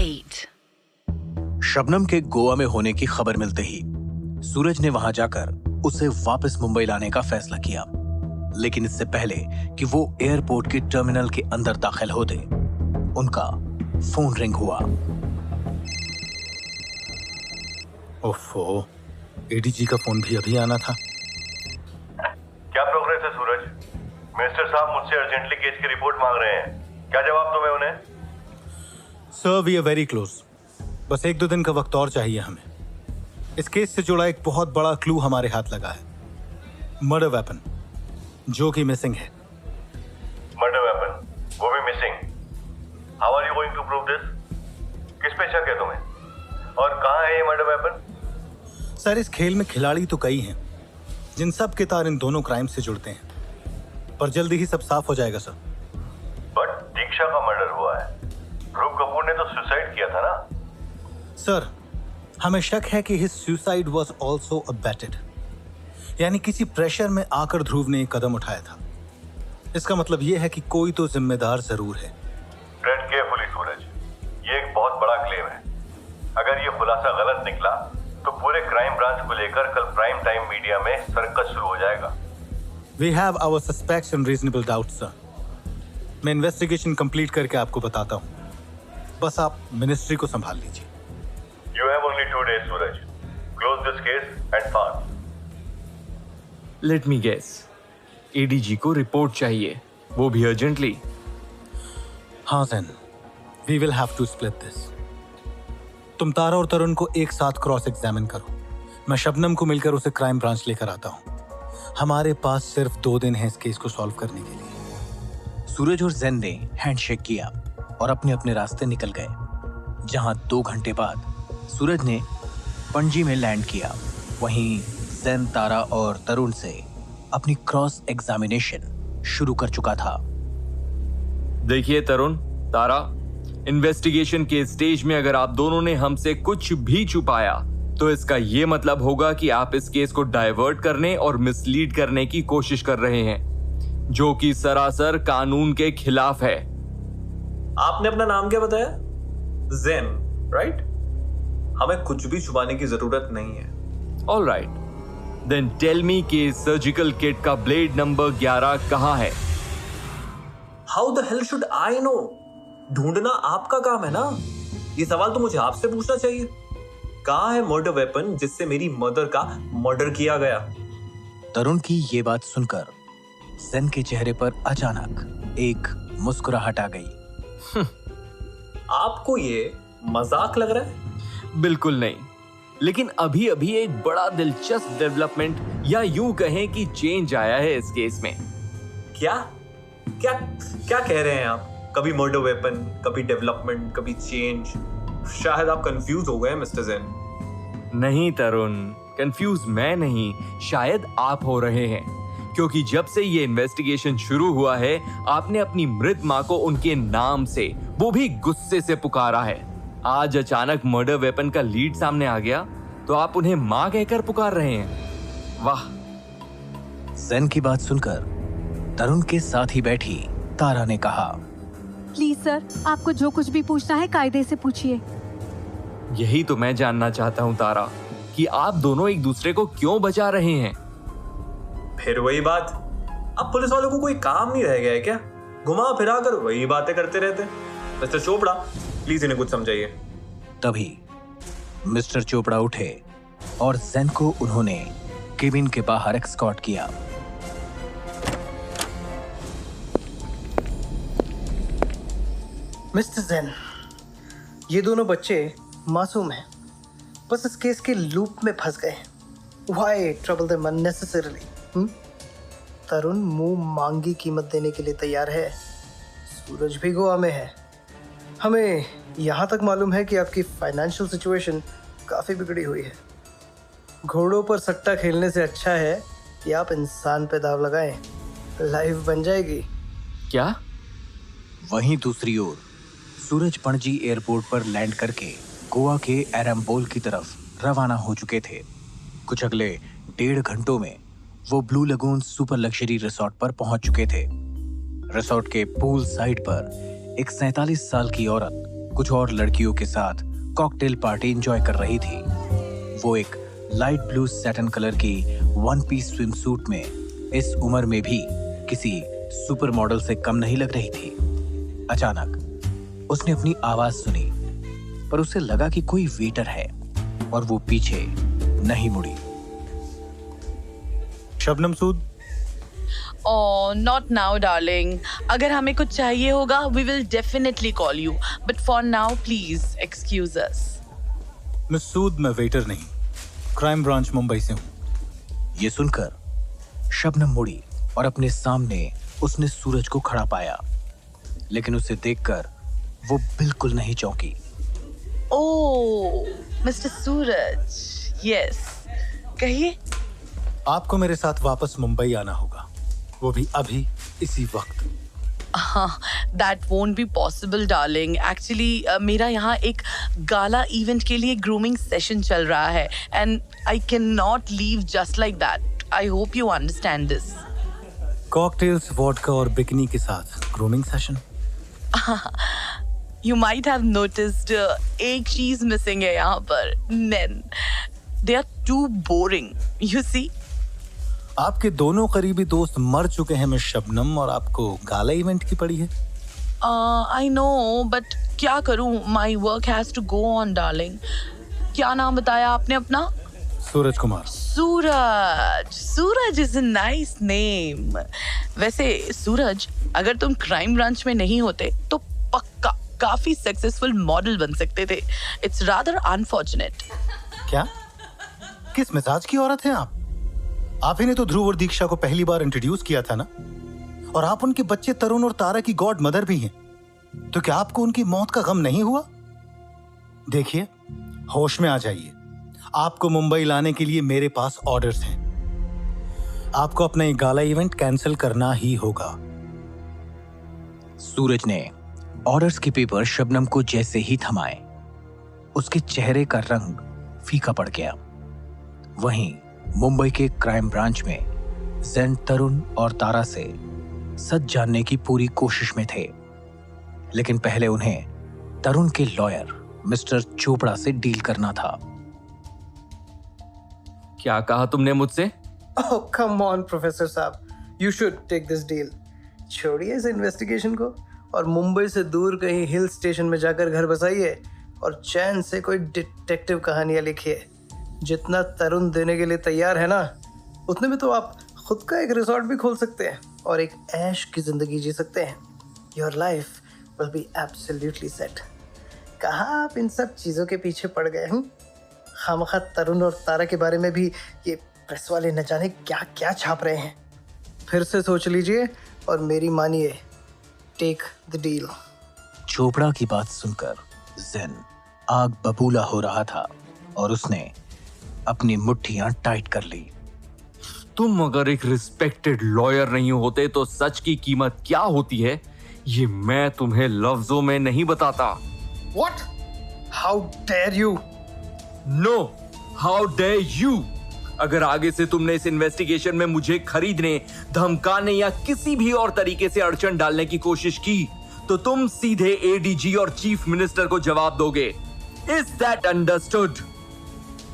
8. शबनम के गोवा में होने की खबर मिलते ही सूरज ने वहां जाकर उसे वापस मुंबई लाने का फैसला किया, लेकिन इससे पहले कि वो एयरपोर्ट के टर्मिनल के अंदर दाखिल होते, उनका फोन रिंग हुआ। ओफो, एडीजी का फोन भी अभी आना था। क्या प्रोग्रेस है सूरज? मिनिस्टर साहब मुझसे अर्जेंटली केस की रिपोर्ट मांग रहे हैं। क्या जवाब दूं मैं उन्हें? Sir, we are very close. बस 1-2 दिन का वक्त और चाहिए हमें। इस केस से जुड़ा एक बहुत बड़ा क्लू हमारे हाथ लगा है, मर्डर वेपन, जो कि मिसिंग है। मर्डर वेपन, वो भी missing. How are you going to prove this? किस पे शक है तुम्हें? और कहाँ है ये मर्डर वेपन? सर, इस खेल में खिलाड़ी तो कई हैं, जिन सब के तार इन दोनों क्राइम से जुड़ते हैं, पर जल्दी ही सब साफ हो जाएगा सर। बट दीक्षा का मर्डर हुआ है। ध्रुव कपूर ने तो सुसाइड किया था ना? सर, हमें शक है कि his suicide was also abetted, यानी किसी प्रेशर में आकर ध्रुव ने एक कदम उठाया था। इसका मतलब यह है कि कोई तो जिम्मेदार जरूर है। ट्रेड केयरफुली सूरज, ये एक बहुत बड़ा क्लेम है। अगर ये खुलासा गलत निकला तो पूरे क्राइम ब्रांच को लेकर कल प्राइम टाइम मीडिया में सर्कस शुरू हो जाएगा। We have our suspects and reasonable doubts, sir. मैं इन्वेस्टिगेशन कंप्लीट करके आपको बताता हूँ। बस आप मिनिस्ट्री को संभाल लीजिए। You have only 2 days, Suraj. Close this case and fast. Let me guess, ADG को रिपोर्ट चाहिए, वो भी अर्जेंटली। हाँ Jain, we will have to split this. तुम तारा और तरुण को एक साथ क्रॉस एग्जामिन करो। मैं शबनम को मिलकर उसे क्राइम ब्रांच लेकर आता हूँ। हमारे पास सिर्फ 2 दिन है इस केस को सॉल्व करने के लिए। सूरज और जैन ने हैंडशेक किया और अपने अपने रास्ते निकल गए। जहां 2 घंटे बाद सूरज ने पणजी में लैंड किया, वहीं जैन तारा और तरुण से अपनी क्रॉस एग्जामिनेशन शुरू कर चुका था। देखिए तरुण, तारा, इन्वेस्टिगेशन के स्टेज में अगर आप दोनों ने हमसे कुछ भी छुपाया तो इसका ये मतलब होगा कि आप इस केस को डाइवर्ट करने और मिसलीड करने की कोशिश कर रहे हैं, जो कि सरासर कानून के खिलाफ है। आपने अपना नाम क्या बताया? Zen, right? हमें कुछ भी छुपाने की जरूरत नहीं है। ऑलराइट, देन टेल मी कि सर्जिकल किट का ब्लेड नंबर 11 कहाँ है? How the hell should I know? ढूंढना आपका काम है ना। ये सवाल तो मुझे आपसे पूछना चाहिए। कहाँ है मर्डर वेपन जिससे मेरी मदर का मर्डर किया गया? तरुण की ये बात सुनकर जैन के चेहरे पर अचानक एक मुस्कुराहट आ गई। आपको ये मजाक लग रहा है? बिल्कुल नहीं, लेकिन अभी अभी एक बड़ा दिलचस्प डेवलपमेंट या यूं कहें कि चेंज आया है इस केस में। क्या क्या क्या कह रहे हैं आप? कभी मर्डर वेपन, कभी डेवलपमेंट, कभी चेंज। शायद आप कंफ्यूज हो गए मिस्टर ज़ेन। नहीं तरुण, कंफ्यूज मैं नहीं, शायद आप हो रहे हैं, क्योंकि जब से ये इन्वेस्टिगेशन शुरू हुआ है आपने अपनी मृत माँ को उनके नाम से, वो भी गुस्से से पुकारा है। आज अचानक मर्डर वेपन का लीड सामने आ गया तो आप उन्हें माँ कहकर पुकार रहे हैं। वाह। जैन की बात सुनकर तरुण के साथ ही बैठी तारा ने कहा, प्लीज सर, आपको जो कुछ भी पूछना है कायदे से पूछिए। यही तो मैं जानना चाहता हूँ तारा, कि आप दोनों एक दूसरे को क्यों बचा रहे हैं? फिर वही बात, अब पुलिस वालों को कोई काम नहीं रह गया है क्या? घुमा फिरा कर वही बातें करते रहते। मिस्टर चोपड़ा, प्लीज इन्हें कुछ समझाइए। तभी मिस्टर चोपड़ा उठे और जैन को उन्होंने केबिन के बाहर एस्कॉर्ट किया। मिस्टर ज़ेन, ये दोनों बच्चे मासूम हैं, बस इस केस के लूप में फंस गए हैं। Why trouble them unnecessarily? तरुण मुंह मांगी कीमत देने के लिए तैयार है। सूरज भी गोवा में है। हमें यहाँ तक मालूम है कि आपकी फाइनेंशियल सिचुएशन काफ़ी बिगड़ी हुई है। घोड़ों पर सट्टा खेलने से अच्छा है कि आप इंसान पे दाव लगाएं, लाइफ बन जाएगी। क्या? वहीं दूसरी ओर सूरज पणजी एयरपोर्ट पर लैंड करके गोवा के एरम्बोल की तरफ रवाना हो चुके थे। कुछ अगले 1.5 घंटों में वो blue lagoon super luxury resort पर पहुंच चुके थे। रिसोर्ट के पूल साइड पर एक 47 साल की औरत कुछ और लड़कियों के साथ कॉकटेल पार्टी एंजॉय कर रही थी। वो एक लाइट ब्लू सैटिन कलर की वन पीस स्विम सूट में इस उम्र में भी किसी सुपर मॉडल से कम नहीं लग रही थी। अचानक उसने अपनी आवाज सुनी, पर उसे लगा कि कोई वेटर है और वो पीछे नहीं मुड़ी। शबनम सूद, Oh, not now, darling. अगर हमें कुछ चाहिए होगा, we will definitely call you. But for now, please excuse us. Miss Sood, मैं वेटर नहीं, क्राइम ब्रांच मुंबई से हूँ। ये सुनकर शबनम मुड़ी और अपने सामने उसने सूरज को खड़ा पाया, लेकिन उसे देखकर वो बिल्कुल नहीं चौंकी। Oh, Mr. Suraj. Yes. कहिए। आपको मेरे साथ वापस मुंबई आना होगा, वो भी अभी इसी वक्त। That won't be possible, darling. Actually, मेरा यहाँ एक गाला इवेंट के लिए ग्रूमिंग सेशन चल रहा है, and I cannot leave just like that. I hope you understand this. Cocktails, vodka और बिकनी के साथ grooming session? You might have noticed एक चीज मिसिंग है यहाँ पर. Men, they are too boring. You see? आपके दोनों करीबी दोस्त मर चुके हैं मिस शबनम, और आपको गाला इवेंट की पड़ी है। I know, but क्या करूँ? My work has to go on, darling. क्या नाम बताया आपने अपना? सूरज कुमार। सूरज। सूरज इज अ नाइस नेम। वैसे सूरज, अगर तुम क्राइम ब्रांच में नहीं होते तो पक्का काफी सक्सेसफुल मॉडल बन सकते थे। It's rather unfortunate. क्या? किस मिजाज की औरत हैं आप? आप ही ने तो ध्रुव और दीक्षा को पहली बार इंट्रोड्यूस किया था ना, और आप उनके बच्चे तरुण और तारा की गॉड मदर भी हैं। तो क्या आपको उनकी मौत का गम नहीं हुआ? देखिए, होश में आ जाइए। आपको मुंबई लाने के लिए मेरे पास ऑर्डर्स हैं। आपको अपना ये गाला इवेंट कैंसिल करना ही होगा। सूरज ने ऑर्डर्स के पेपर शबनम को जैसे ही थमाए, उसके चेहरे का रंग फीका पड़ गया। वहीं मुंबई के क्राइम ब्रांच में जैन तरुण और तारा से सच जानने की पूरी कोशिश में थे, लेकिन पहले उन्हें तरुण के लॉयर मिस्टर चोपड़ा से डील करना था। क्या कहा तुमने मुझसे? Oh, come on, प्रोफेसर साहब, you should take this deal. छोड़िए इस इन्वेस्टिगेशन को और मुंबई से दूर कहीं हिल स्टेशन में जाकर घर बसाइए और चैन से कोई डिटेक्टिव कहानियां लिखिए। जितना तरुण देने के लिए तैयार है ना, उतने में तो आप खुद का एक रिसोर्ट भी खोल सकते हैं और एक ऐश की जिंदगी जी सकते हैं। Your life will be absolutely set. कहाँ आप इन सब चीज़ों के पीछे पड़ गए हैं? खामखा तरुण और तारा के बारे में भी ये प्रेस वाले न जाने क्या क्या छाप रहे हैं। फिर से सोच लीजिए और मेरी मानिए, टेक द डील। चोपड़ा की बात सुनकर जैन आग बबूला हो रहा था और उसने अपनी मुट्ठियां टाइट कर ली। तुम अगर एक रिस्पेक्टेड लॉयर नहीं होते तो सच की कीमत क्या होती है, ये मैं तुम्हें लफ्जों में नहीं बताता। What? How dare you? No, how dare you? अगर आगे से तुमने इस इन्वेस्टिगेशन में मुझे खरीदने, धमकाने या किसी भी और तरीके से अड़चन डालने की कोशिश की, तो तुम सीधे एडीजी और चीफ मिनिस्टर को जवाब दोगे। Is that understood?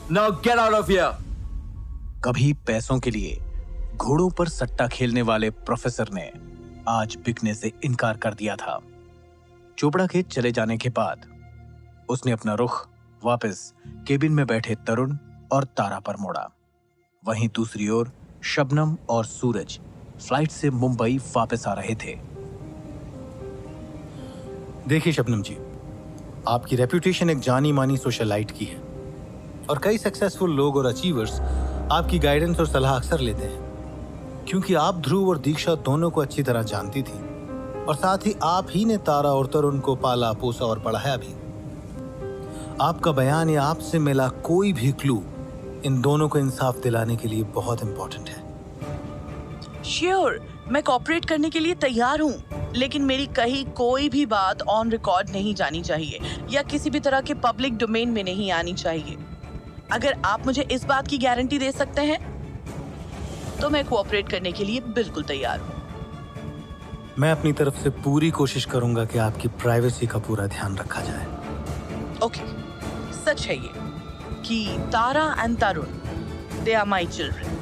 Now get out of here. कभी पैसों के लिए घोड़ों पर सट्टा खेलने वाले प्रोफेसर ने आज बिकने से इनकार कर दिया था। चोपड़ा के चले जाने के बाद उसने अपना रुख वापस केबिन में बैठे तरुण और तारा पर मोड़ा। वहीं दूसरी ओर शबनम और सूरज फ्लाइट से मुंबई वापस आ रहे थे। देखिए शबनम जी, आपकी रेपुटेशन एक जानी मानी सोशलाइट की है और कई सक्सेसफुल लोग और अचीवर्स आपकी गाइडेंस और सलाह अक्सर लेते हैं, क्योंकि आप ध्रुव और दीक्षा दोनों को अच्छी तरह जानती थी और साथ ही आप ही ने तारा और तरुण को पाला पोसा और पढ़ाया भी। आपका बयान या आपसे मिला कोई भी क्लू इन दोनों को इंसाफ दिलाने के लिए बहुत इंपॉर्टेंट है। श्योर, मैं कोऑपरेट करने के लिए तैयार हूँ, लेकिन मेरी कही कोई भी बात ऑन रिकॉर्ड नहीं जानी चाहिए या किसी भी तरह के पब्लिक डोमेन में नहीं आनी चाहिए। अगर आप मुझे इस बात की गारंटी दे सकते हैं तो मैं कोऑपरेट करने के लिए बिल्कुल तैयार हूँ। मैं अपनी तरफ से पूरी कोशिश करूंगा कि आपकी प्राइवेसी का पूरा ध्यान रखा जाए। ओके, सच है ये कि Tara and Tarun, they are my children.